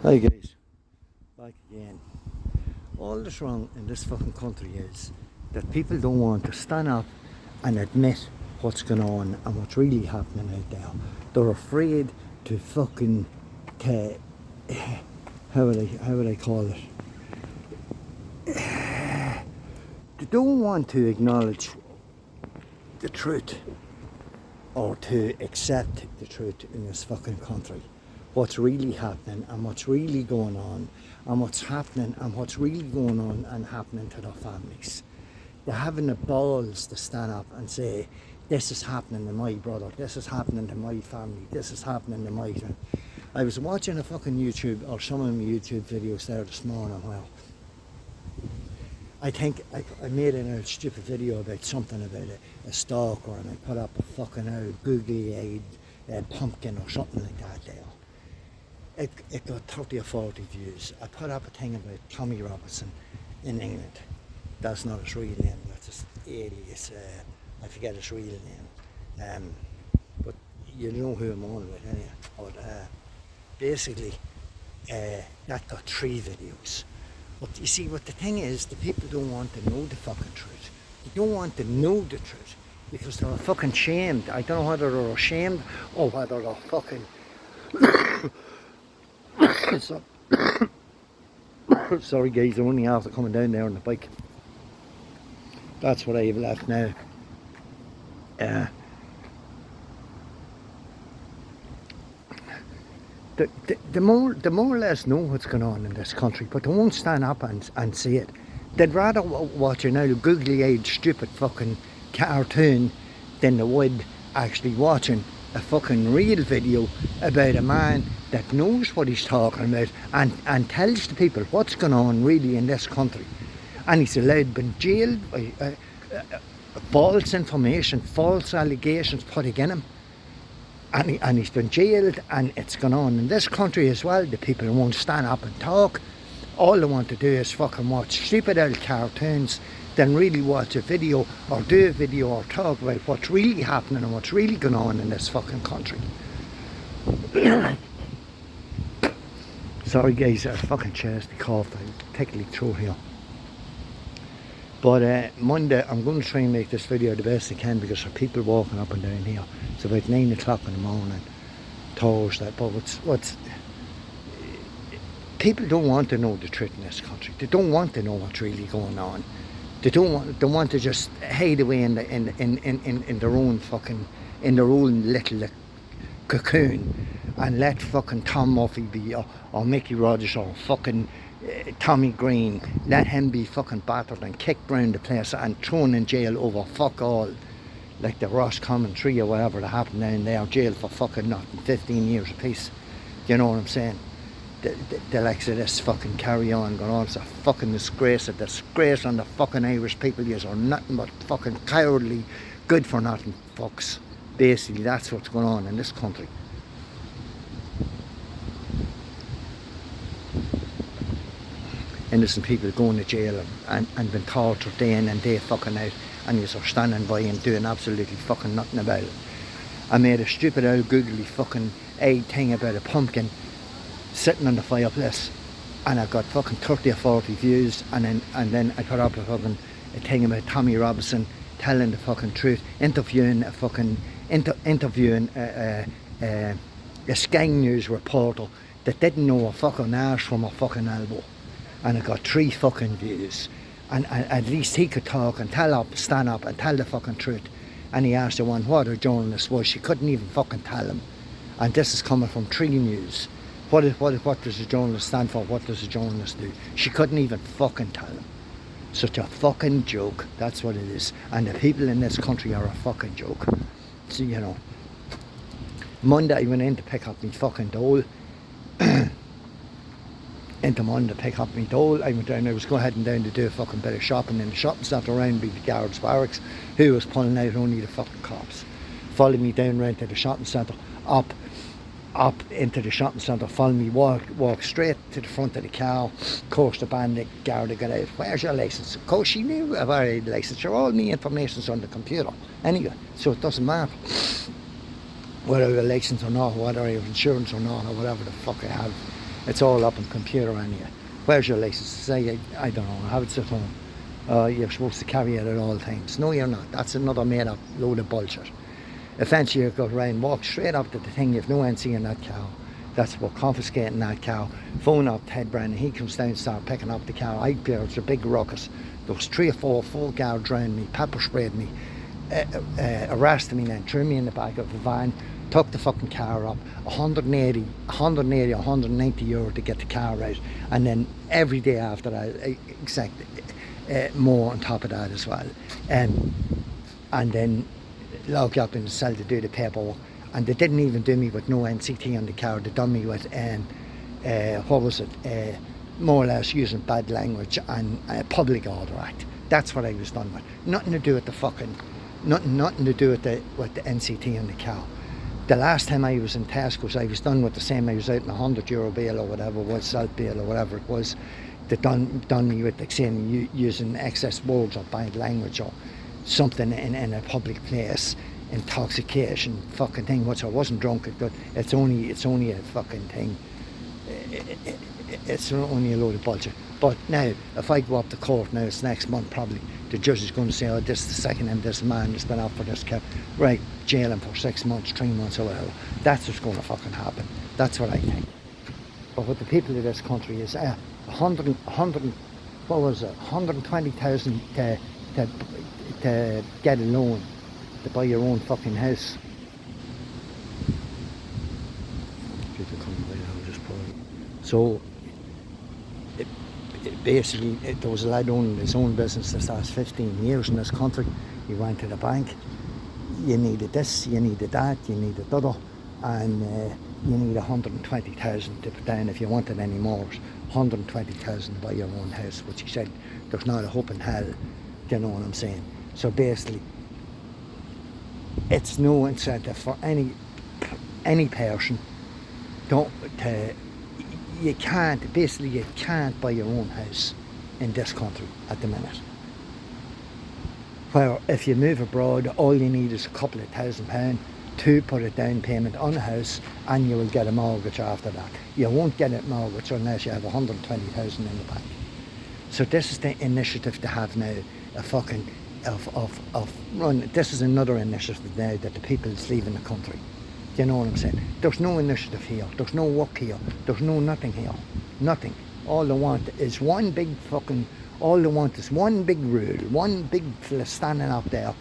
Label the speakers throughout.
Speaker 1: Hi guys, back again. All that's wrong in this fucking country is that people don't want to stand up and admit what's going on and what's really happening out there. They're afraid to fucking to, how would I call it? They don't want to acknowledge the truth or to accept the truth in this fucking country. What's really happening and what's really going on and what's happening and what's really going on and happening to their families. They're having the balls to stand up and say, this is happening to my brother, this is happening to my family, this is happening to my... I was watching a fucking YouTube, or some of my YouTube videos there this morning. Well, I think I made a stupid video about something about a stalker, and I put up a fucking googly-eyed pumpkin or something like that there. It got 30 or 40 views. I put up a thing about Tommy Robinson in England. That's not his real name, that's his alias. I forget his real name. But you know who I'm on with anyway. But basically, that got 3 videos. But you see, what the thing is, the people don't want to know the fucking truth. They don't want to know the truth because they're fucking shamed. I don't know whether they're ashamed or whether they're fucking... So, sorry guys, I'm only after coming down there on the bike. That's what I have left now. The more or less know what's going on in this country, but they won't stand up and say it. They'd rather watch a googly-eyed stupid fucking cartoon than they would actually watching a fucking real video about a man that knows what he's talking about and tells the people what's going on really in this country. And he's allowed been jailed by false information, false allegations put against him. And he's been jailed, and it's gone on in this country as well. The people won't stand up and talk. All they want to do is fucking watch stupid old cartoons, then really watch a video or do a video or talk about what's really happening and what's really going on in this fucking country. Sorry guys, I fucking chest the cough. I tickly throat here. But Monday I'm going to try and make this video the best I can because there are people walking up and down here. It's about 9 o'clock in the morning, Thursday. But what's people don't want to know the truth in this country. They don't want to know what's really going on. They want to just hide away in their own fucking, in their own little cocoon, and let fucking Tom Murphy be or Mickey Rogers or fucking Tommy Green, let him be fucking battered and kicked round the place and thrown in jail over fuck all, like the Roscommon Tree or whatever that happened down there, jail for fucking nothing, 15 years apiece. You know what I'm saying? The likes of this fucking carry on going on. It's a fucking disgrace, a disgrace on the fucking Irish people. Yous are nothing but fucking cowardly, good for nothing fucks. Basically, that's what's going on in this country. Innocent people going to jail and been tortured day in and day fucking out, and yous are standing by and doing absolutely fucking nothing about it. I made a stupid old googly fucking egg thing about a pumpkin sitting on the fireplace, and I got fucking 30 or 40 views, and then I put up a thing about Tommy Robinson telling the fucking truth, interviewing a fucking a Sky News reporter that didn't know a fucking arse from a fucking elbow, and I got 3 fucking views, and at least he could talk and stand up and tell the fucking truth. And he asked the one what a journalist was. She couldn't even fucking tell him, and this is coming from 3 News. What does a journalist stand for? What does a journalist do? She couldn't even fucking tell him. Such a fucking joke. That's what it is. And the people in this country are a fucking joke. So, you know. Monday I went in to pick up my fucking dole. Into Monday to pick up my dole. I went down, I was heading down to do a fucking bit of shopping in the shopping centre around by the guards barracks, who was pulling out only the fucking cops. Followed me down round to the shopping centre, up into the shopping centre, follow me, walk straight to the front of the car. Of course the bandit guard got out, where's your licence? Of course she knew about the licence, all my information's on the computer anyway, so it doesn't matter whether I have a licence or not, whether I have insurance or not, or whatever the fuck I have. It's all up on computer anyway. Where's your license? Say, I don't know, have it at home. You're supposed to carry it at all times. No, you're not. That's another made up load of bullshit. Eventually you go around, walk straight up to the thing, you've no NC in that car. That's about confiscating that car. Phone up Ted Brennan, he comes down and starts picking up the car. I there was a big ruckus. There was 3 or 4 full guards around me, pepper sprayed me, arrested me, then threw me in the back of the van, took the fucking car up, 190 euro to get the car out, and then every day after that, exactly, more on top of that as well. And then locked up in the cell to do the paperwork. And they didn't even do me with no NCT on the car. They done me with, what was it, more or less using bad language and Public Order Act. That's what I was done with. Nothing to do with the fucking, nothing to do with the NCT on the car. The last time I was in Tesco's, I was done with the same. I was out in €100 bail or whatever it was, salt bail or whatever it was. They done me with the same, using excess words or bad language or something in a public place. Intoxication fucking thing, which I wasn't drunk, but it's only a fucking thing. It's only a load of bullshit. But now, if I go up to court now, it's next month probably, the judge is going to say, oh, this is the second time this man has been out for this cap. Right, jail him for 6 months, 3 months or whatever. That's what's going to fucking happen. That's what I think. But what the people of this country is, 120,000 to get a loan to buy your own fucking house. People come and buy houses probably. So basically, there was a lad owning his own business this last 15 years in this country. He went to the bank. You needed this, you needed that, you needed the other, and you need 120,000 to put down if you wanted any more. 120,000 to buy your own house, which he said there's not a hope in hell. Do you know what I'm saying? So basically, it's no incentive for any person. You can't buy your own house in this country at the minute. Where if you move abroad, all you need is a couple of £1,000 to put a down payment on a house, and you will get a mortgage after that. You won't get a mortgage unless you have 120,000 in the bank. So this is the initiative to have now, a fucking of run. This is another initiative now that the people is leaving the country. Do you know what I'm saying? There's no initiative here. There's no work here. There's no nothing here. Nothing. All they want is one big fucking. All they want is one big rule. One big fella standing up there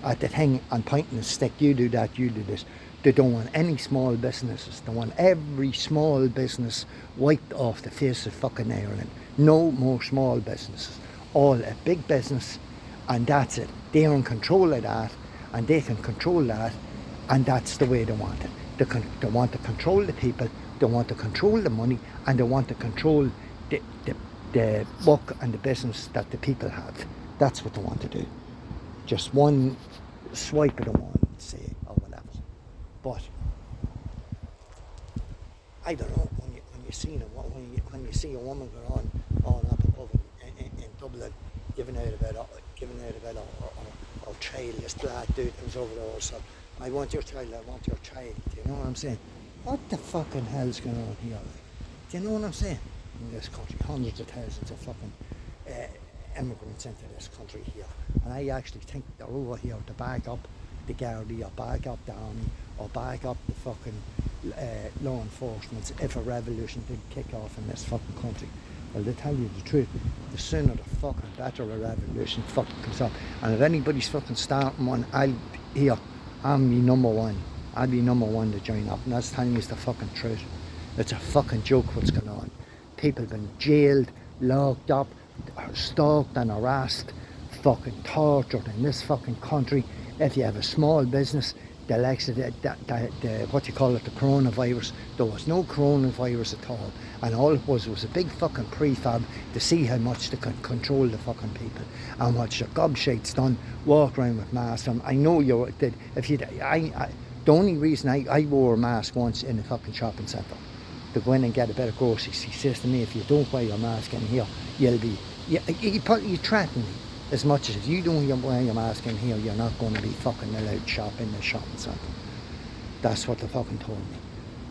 Speaker 1: at the thing and pointing a stick. You do that. You do this. They don't want any small businesses. They want every small business wiped off the face of fucking Ireland. No more small businesses. All a big business. And that's it. They're in control of that, and they can control that, and that's the way they want it. They want to control the people, they want to control the money, and they want to control the work and the business that the people have. That's what they want to do. Just one swipe of the wand, say, or whatever. But I don't know, when you see a woman go on up above in Dublin, giving out about our child, this black dude comes over there or something. I want your child, do you know what I'm saying? What the fucking hell's going on here? Do you know what I'm saying? In this country, hundreds of thousands of fucking immigrants into this country here. And I actually think they're over here to back up the Gardaí, or back up the army, or back up the fucking law enforcement if a revolution did kick off in this fucking country. Well, to tell you the truth, the sooner the fucking better a revolution fucking comes up. And if anybody's fucking starting one, I'm number one. I'll be number one to join up. And that's telling you the fucking truth. It's a fucking joke what's going on. People have been jailed, locked up, stalked and harassed, fucking tortured in this fucking country. If you have a small business, the what you call it, the coronavirus, there was no coronavirus at all. And all it was a big fucking prefab to see how much they can control the fucking people. And what your gobshites done, walk around with masks on. I know you did. The only reason I wore a mask once in a fucking shopping centre to go in and get a bit of groceries, he says to me, if you don't wear your mask in here, you'll be, you threaten me. As much as if you don't wear your mask in here, you're not going to be fucking allowed to shop in the shopping centre. That's what they fucking told me.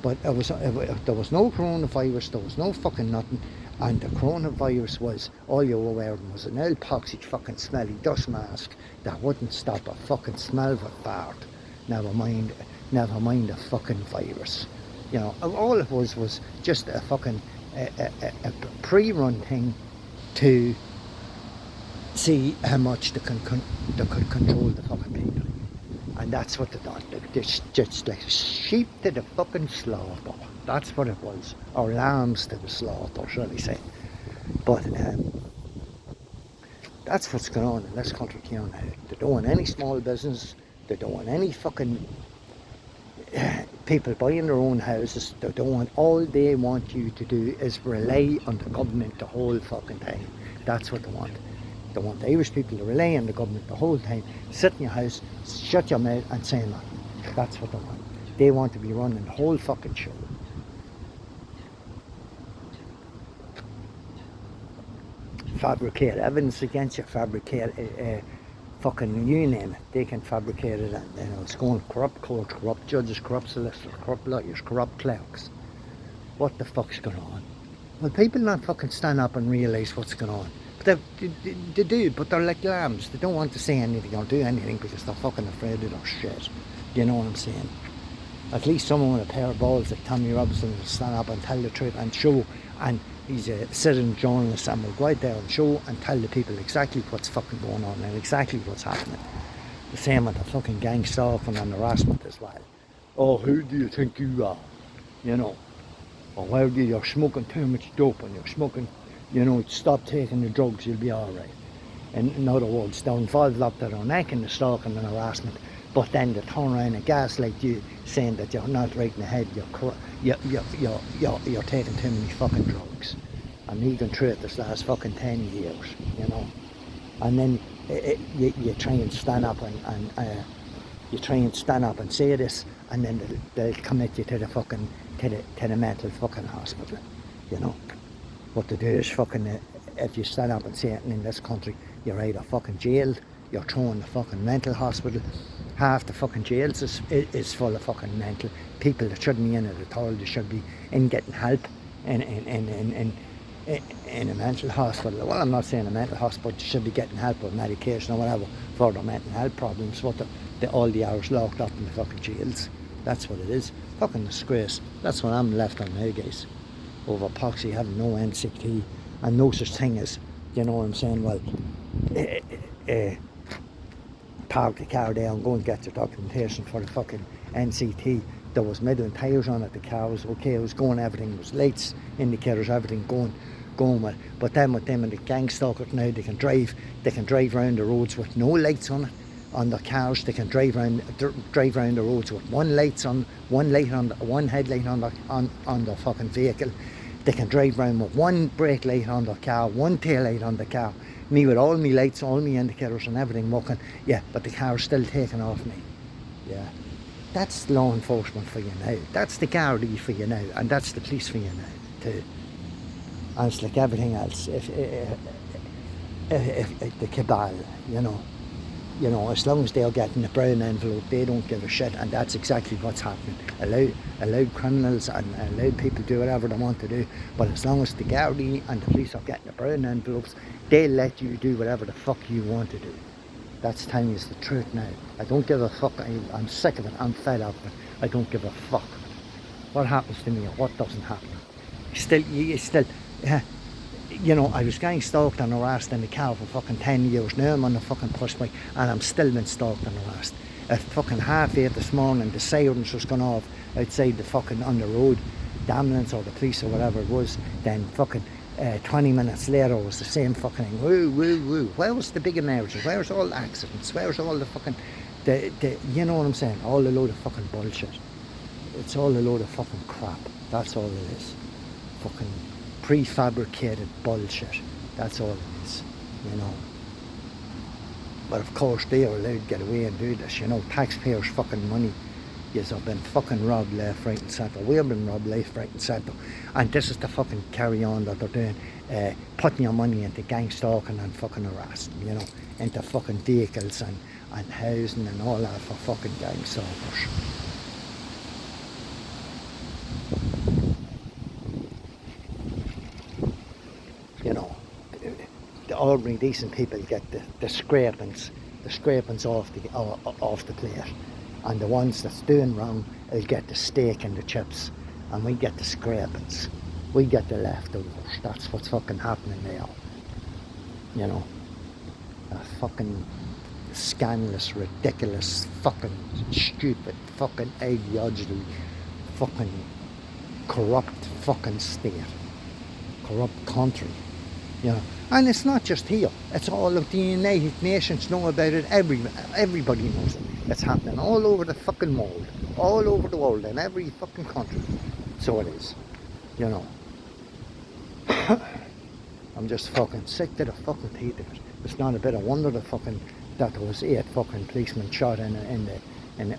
Speaker 1: But there was no coronavirus, there was no fucking nothing, and the coronavirus was, all you were wearing was an epoxy fucking smelly dust mask that wouldn't stop a fucking smell of a fart. Never mind a fucking virus. You know, all it was just a fucking a pre-run thing to see how much they could control the fucking people. And that's what they done. They just like sheep to the fucking slaughter. That's what it was. Or lambs to the slaughter, shall I say. But that's what's going on in this country here now. They don't want any small business. They don't want any fucking people buying their own houses. They don't want, all they want you to do is rely on the government the whole fucking time. That's what they want. They want the Irish people to rely on the government the whole time, sit in your house, shut your mouth and say nothing. That's what they want. They want to be running the whole fucking show. Fabricate evidence against you, fabricate fucking, you name it. They can fabricate it, and you know, it's going corrupt courts, corrupt judges, corrupt solicitors, corrupt lawyers, corrupt clerks. What the fuck's going on? Well, people not fucking stand up and realise what's going on. But they do, but they're like lambs. They don't want to say anything or do anything because they're fucking afraid of their shit. You know what I'm saying? At least someone with a pair of balls like Tommy Robinson will stand up and tell the truth and show, and he's a sitting journalist and will go out there and show and tell the people exactly what's fucking going on and exactly what's happening. The same with the fucking gang stalking and harassment as well. Oh, who do you think you are? You know? Or why do you're smoking too much dope and you're smoking, you know, stop taking the drugs, you'll be alright. In other words, they're involved up to their neck in the stalking and harassment, but then they turn around and gaslight you, saying that you're not right in the head, you're taking too many fucking drugs. And he gone through it this last fucking 10 years, you know. And then you try and stand up and say this, and then they'll commit you to the fucking to the mental fucking hospital, you know. What they do is fucking, if you stand up and say it in this country, you're either fucking jailed, you're thrown in the fucking mental hospital. Half the fucking jails is full of fucking mental people that shouldn't be in it at all. They should be in getting help in a mental hospital. Well, I'm not saying a mental hospital, they should be getting help or medication or whatever for their mental health problems, but all the hours locked up in the fucking jails. That's what it is. Fucking disgrace. That's what I'm left on now, guys. Over Poxy having no NCT and no such thing as, you know what I'm saying, well, park the car there and go and get your documentation for the fucking NCT. There was Midland tyres on it, the car was okay, it was going, everything was lights, indicators, everything going well. But then with them and the gang stalkers now, they can drive around the roads with no lights on it, on their cars. They can drive around the roads with one headlight on the fucking vehicle. They can drive around with one brake light on their car, one tail light on the car. Me with all my lights, all my indicators and everything working. Yeah, but the car's still taking off me. Yeah. That's law enforcement for you now. That's the Gardaí for you now, and that's the police for you now too. And it's like everything else. If the cabal, you know, as long as they're getting the brown envelope, they don't give a shit, and that's exactly what's happening. Allow criminals and allow people to do whatever they want to do, but as long as the Gardaí and the police are getting the brown envelopes, they'll let you do whatever the fuck you want to do. That's telling you the truth now. I don't give a fuck. I'm sick of it. I'm fed up of it. I don't give a fuck. What happens to me or what doesn't happen? You know, I was getting stalked and harassed in the car for fucking 10 years. Now I'm on the fucking push bike and I'm still been stalked and harassed. At fucking 8:30 this morning, the sirens was gone off outside the fucking, on the road, the ambulance or the police or whatever it was. Then fucking 20 minutes later it was the same fucking thing. Woo, woo, woo. Where was the big emergencies? Where's all the accidents? Where's all the fucking, you know what I'm saying? All a load of fucking bullshit. It's all a load of fucking crap. That's all it is. Fucking prefabricated bullshit. That's all it is, you know. But of course they are allowed to get away and do this, you know. Taxpayers' fucking money. Yes, I've been fucking robbed left, right and centre. We've been robbed left, right and centre. And this is the fucking carry on that they're doing. Putting your money into gang stalking and fucking harassing, you know. Into fucking vehicles and housing and all that for fucking gang stalkers. ordinary decent people get the scrapings off the plate, and the ones that's doing wrong will get the steak and the chips, and we get the scrapings. We get the leftovers. That's what's fucking happening now. You know, a fucking scandalous, ridiculous, fucking stupid, fucking ideologically, fucking corrupt fucking state, corrupt country. You know, and it's not just here. It's all of the United Nations know about it. Everybody knows it. It's happening all over the fucking world, all over the world, in every fucking country. So it is. You know. I'm just fucking sick to the fucking teeth of it. It's not a bit of wonder that there was 8 fucking policemen shot in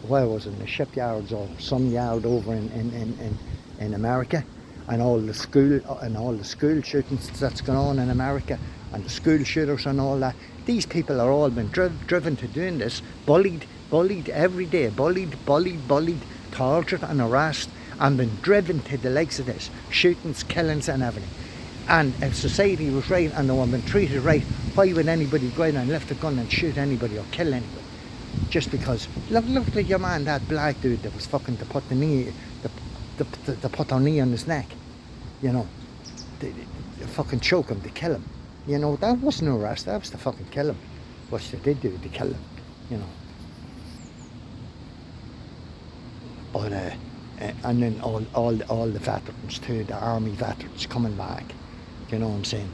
Speaker 1: where was it, in the shipyards or some yard over in America, and all the school shootings that's going on in America, and the school shooters and all that. These people are all been driven to doing this, bullied every day, bullied, tortured and harassed, and been driven to the likes of this, shootings, killings and everything. And if society was right and they were being treated right, why would anybody go out and lift a gun and shoot anybody or kill anybody? Just because, look at your man, that black dude that was fucking to put put their knee on his neck, you know, they fucking choke him, to kill him. You know, that wasn't an arrest, that was to fucking kill him. What they did do to kill him, you know. But and then all the veterans too, the army veterans coming back. You know what I'm saying?